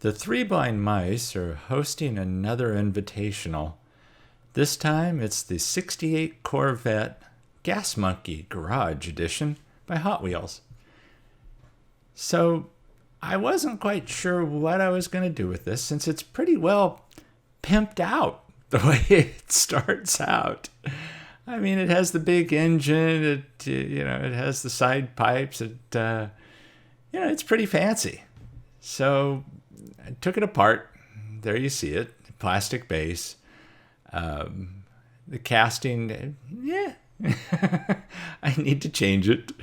The Three Blind Mice are hosting another invitational. This time it's the 68 Corvette Gas Monkey Garage Edition by Hot Wheels. So I wasn't quite sure what I was going to do with this since it's pretty well pimped out the way it starts out. I mean, it has the big engine, it has the side pipes, it's pretty fancy. So I took it apart. There you see it, plastic base. The casting, I need to change it.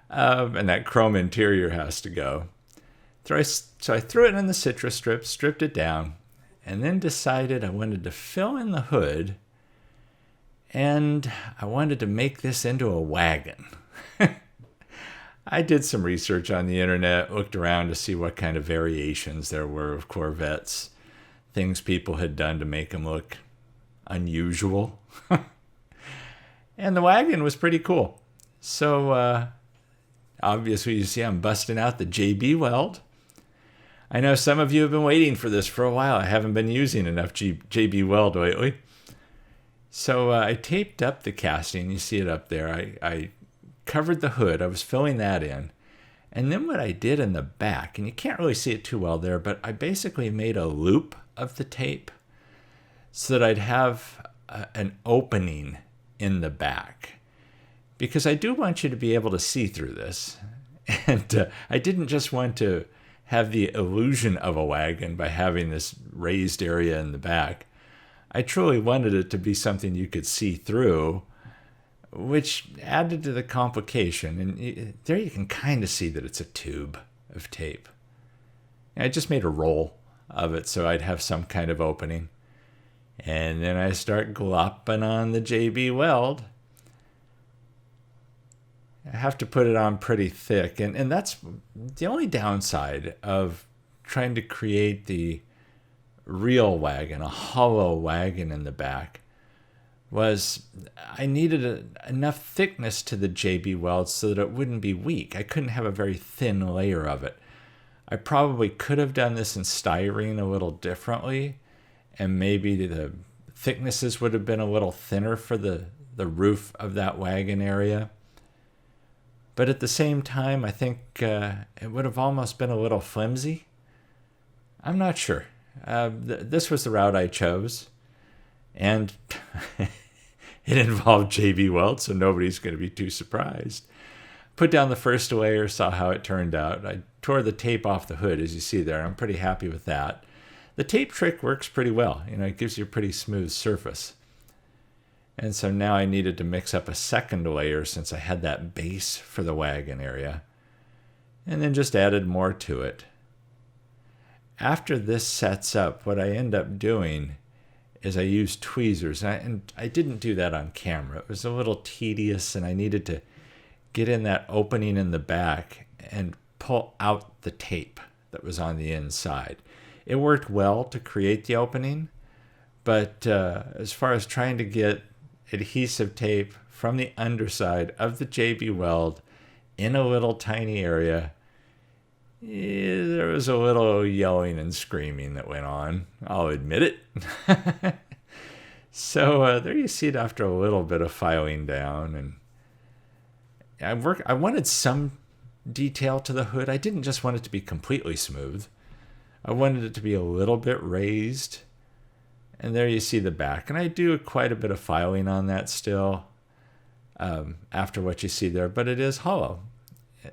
And that chrome interior has to go. So I threw it in the citrus strip, stripped it down, and then decided I wanted to fill in the hood, and I wanted to make this into a wagon. I did some research on the internet, looked around to see what kind of variations there were of Corvettes, things people had done to make them look unusual. And the wagon was pretty cool. So obviously you see I'm busting out the JB Weld. I know some of you have been waiting for this for a while. I haven't been using enough JB Weld lately. So I taped up the casting. You see it up there. I covered the hood. I was filling that in. And then what I did in the back, and you can't really see it too well there, but I basically made a loop of the tape so that I'd have an opening in the back. Because I do want you to be able to see through this. And I didn't just want to have the illusion of a wagon by having this raised area in the back. I truly wanted it to be something you could see through, which added to the complication. And there you can kind of see that it's a tube of tape. I just made a roll of it so I'd have some kind of opening. And then I start glopping on the JB Weld. I have to put it on pretty thick. And that's the only downside of trying to create the real wagon, a hollow wagon in the back, was I needed enough thickness to the JB Weld so that it wouldn't be weak. I couldn't have a very thin layer of it. I probably could have done this in styrene a little differently, and maybe the thicknesses would have been a little thinner for the roof of that wagon area. But at the same time, I think it would have almost been a little flimsy. I'm not sure. This was the route I chose. And it involved JB Weld, so nobody's going to be too surprised. Put down the first layer, saw how it turned out. I tore the tape off the hood, as you see there. I'm pretty happy with that. The tape trick works pretty well. It gives you a pretty smooth surface. And so now I needed to mix up a second layer since I had that base for the wagon area. And then just added more to it. After this sets up, what I end up doing is I use tweezers. And I didn't do that on camera. It was a little tedious, and I needed to get in that opening in the back and pull out the tape that was on the inside. It worked well to create the opening, but as far as trying to get adhesive tape from the underside of the JB Weld in a little tiny area, there was a little yelling and screaming that went on. I'll admit it. So there you see it after a little bit of filing down. And I wanted some detail to the hood. I didn't just want it to be completely smooth. I wanted it to be a little bit raised. And there you see the back. And I do quite a bit of filing on that still after what you see there. But it is hollow.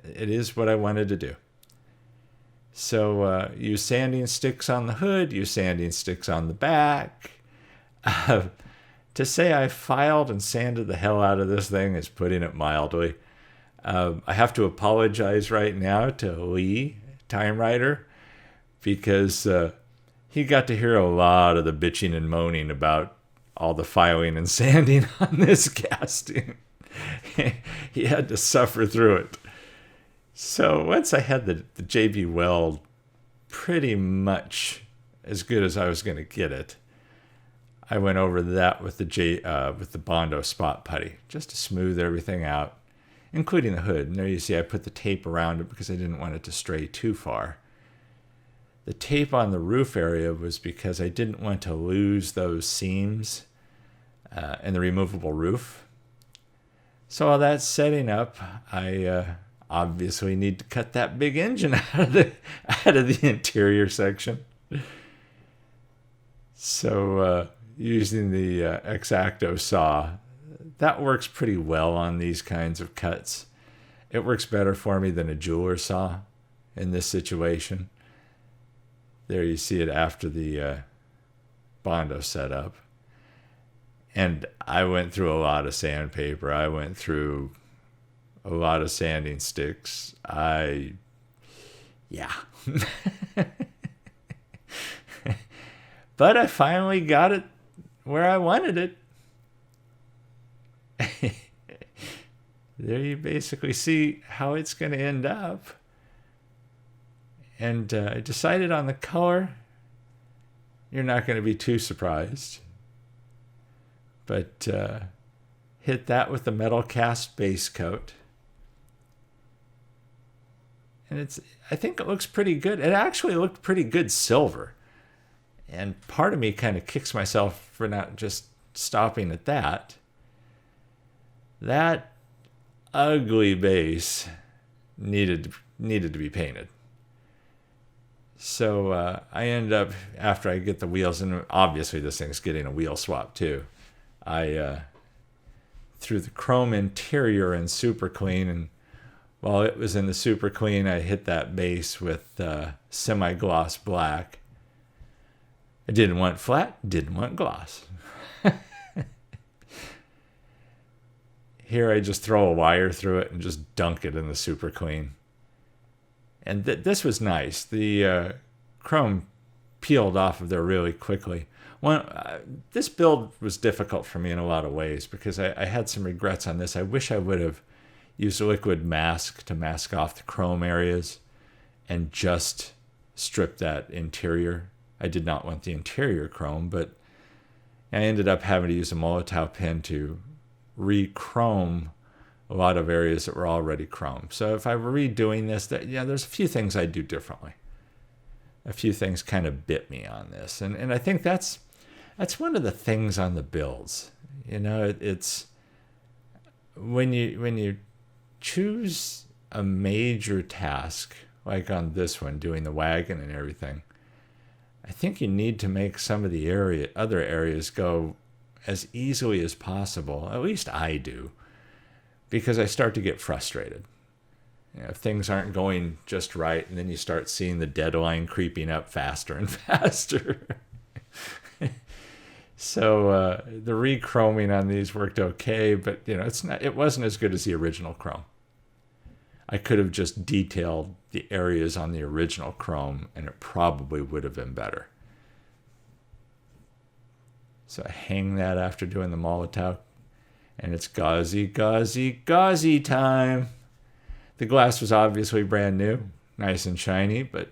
It is what I wanted to do. So use sanding sticks on the hood. Use sanding sticks on the back. To say I filed and sanded the hell out of this thing is putting it mildly. I have to apologize right now to Lee, Time Rider, because he got to hear a lot of the bitching and moaning about all the filing and sanding on this casting. He had to suffer through it. So once I had the JB Weld pretty much as good as I was going to get it, I went over that with the Bondo spot putty just to smooth everything out, including the hood. And there you see I put the tape around it because I didn't want it to stray too far. The tape on the roof area was because I didn't want to lose those seams in the removable roof. So while that's setting up, I obviously need to cut that big engine out of the interior section. So using the X-Acto saw, that works pretty well on these kinds of cuts. It works better for me than a jeweler saw in this situation. There you see it after the Bondo setup. And I went through a lot of sandpaper. I went through a lot of sanding sticks. Yeah. But I finally got it where I wanted it. There you basically see how it's going to end up. And I decided on the color. You're not going to be too surprised. But hit that with the metal cast base coat. And I think it looks pretty good. It actually looked pretty good silver. And part of me kind of kicks myself for not just stopping at that. That ugly base needed to be painted. So I ended up, after I get the wheels, and obviously this thing's getting a wheel swap too, I threw the chrome interior in super clean, and while it was in the super clean, I hit that base with semi-gloss black. I didn't want flat, didn't want gloss. Here I just throw a wire through it and just dunk it in the super clean. And this was nice. The chrome peeled off of there really quickly. This build was difficult for me in a lot of ways because I had some regrets on this. I wish I would have used a liquid mask to mask off the chrome areas and just strip that interior. I did not want the interior chrome, but I ended up having to use a Molotow pen to re-chrome a lot of areas that were already chrome. So if I were redoing this, there's a few things I'd do differently. A few things kind of bit me on this. And I think that's one of the things on the builds. It's when you choose a major task, like on this one, doing the wagon and everything, I think you need to make some of the other areas go as easily as possible. At least I do, because I start to get frustrated. If things aren't going just right, and then you start seeing the deadline creeping up faster and faster. So the re-chroming on these worked okay, but it wasn't as good as the original chrome. I could have just detailed the areas on the original chrome, and it probably would have been better. So I hang that after doing the Molotow, and it's gauzy, gauzy, gauzy time. The glass was obviously brand new, nice and shiny, but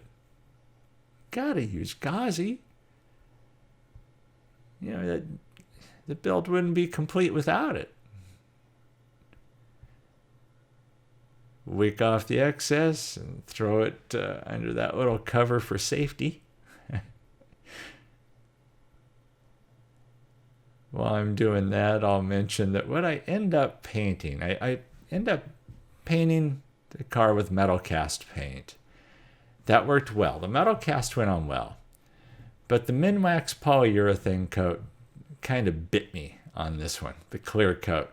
gotta use gauzy. The build wouldn't be complete without it. Wick off the excess and throw it under that little cover for safety. While I'm doing that, I'll mention that what I end up painting, I end up painting the car with metal cast paint. That worked well. The metal cast went on well. But the Minwax polyurethane coat kind of bit me on this one. The clear coat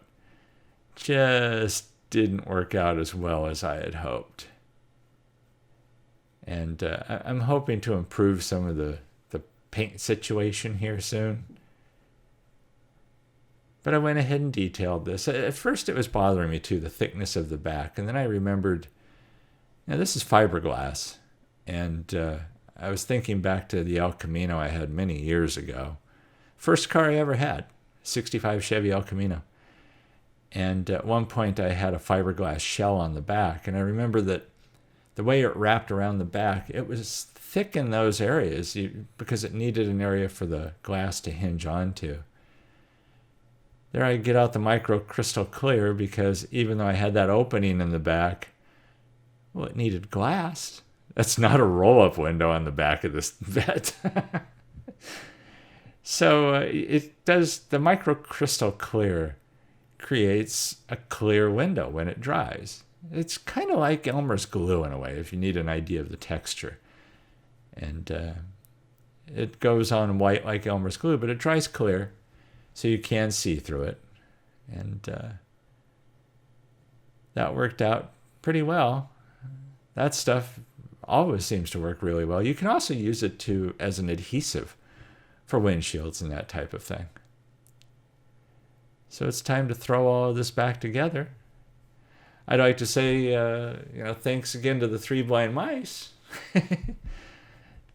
just didn't work out as well as I had hoped. And I'm hoping to improve some of the paint situation here soon. But I went ahead and detailed this. At first it was bothering me too, the thickness of the back. And then I remembered, this is fiberglass. And I was thinking back to the El Camino I had many years ago. First car I ever had, 65 Chevy El Camino. And at one point I had a fiberglass shell on the back. And I remember that the way it wrapped around the back, it was thick in those areas because it needed an area for the glass to hinge onto. There I get out the micro crystal clear because even though I had that opening in the back, it needed glass. That's not a roll-up window on the back of this Vette. So it does, the microcrystal clear creates a clear window when it dries. It's kind of like Elmer's glue in a way, if you need an idea of the texture. And it goes on white like Elmer's glue, but it dries clear, so you can see through it. And that worked out pretty well. That stuff always seems to work really well. You can also use it as an adhesive for windshields and that type of thing. So it's time to throw all of this back together. I'd like to say, thanks again to the Three Blind Mice.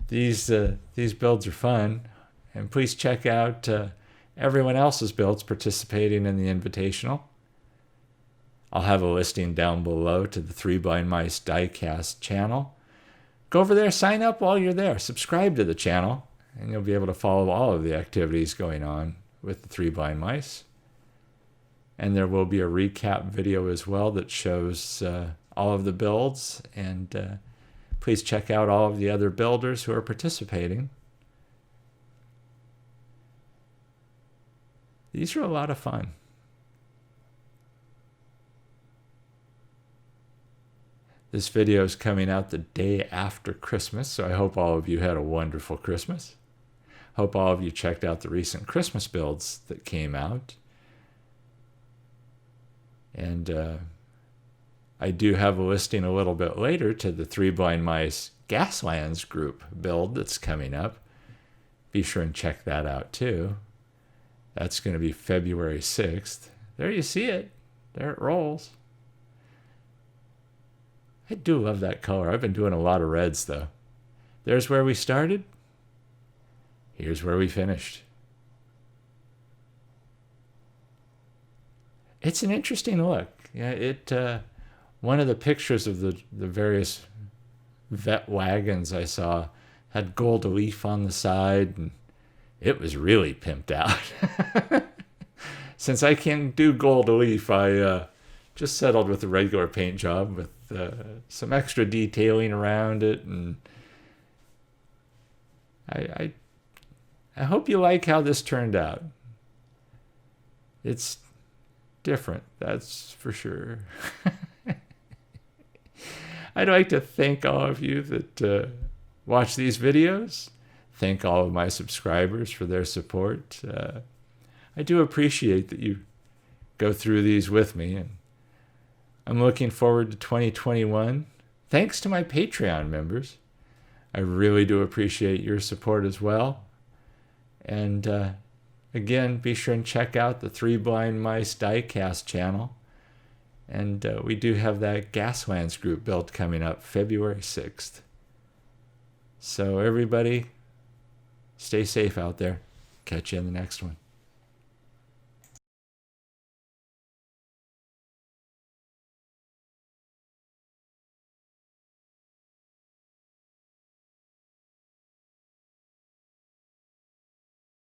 These builds are fun, and please check out everyone else's builds participating in the invitational. I'll have a listing down below to the Three Blind Mice Diecast channel. Go over there, sign up while you're there, subscribe to the channel, and you'll be able to follow all of the activities going on with the Three Blind Mice. And there will be a recap video as well that shows all of the builds, and please check out all of the other builders who are participating. These are a lot of fun. This video is coming out the day after Christmas, so I hope all of you had a wonderful Christmas. Hope all of you checked out the recent Christmas builds that came out. And I do have a listing a little bit later to the Three Blind Mice Gaslands group build that's coming up. Be sure and check that out too. That's going to be February 6th. There you see it. There it rolls. I do love that color. I've been doing a lot of reds though. There's where we started. Here's where we finished. It's an interesting look. Yeah, one of the pictures of the various Vette wagons I saw had gold leaf on the side, and it was really pimped out. Since I can't do gold leaf, I just settled with a regular paint job with some extra detailing around it, and I hope you like how this turned out. It's different, that's for sure. I'd like to thank all of you that watch these videos. Thank all of my subscribers for their support. I do appreciate that you go through these with me, and I'm looking forward to 2021. Thanks to my Patreon members. I really do appreciate your support as well. And again, be sure and check out the Three Blind Mice Diecast channel. And we do have that Gaslands group build coming up February 6th. So everybody, stay safe out there. Catch you in the next one.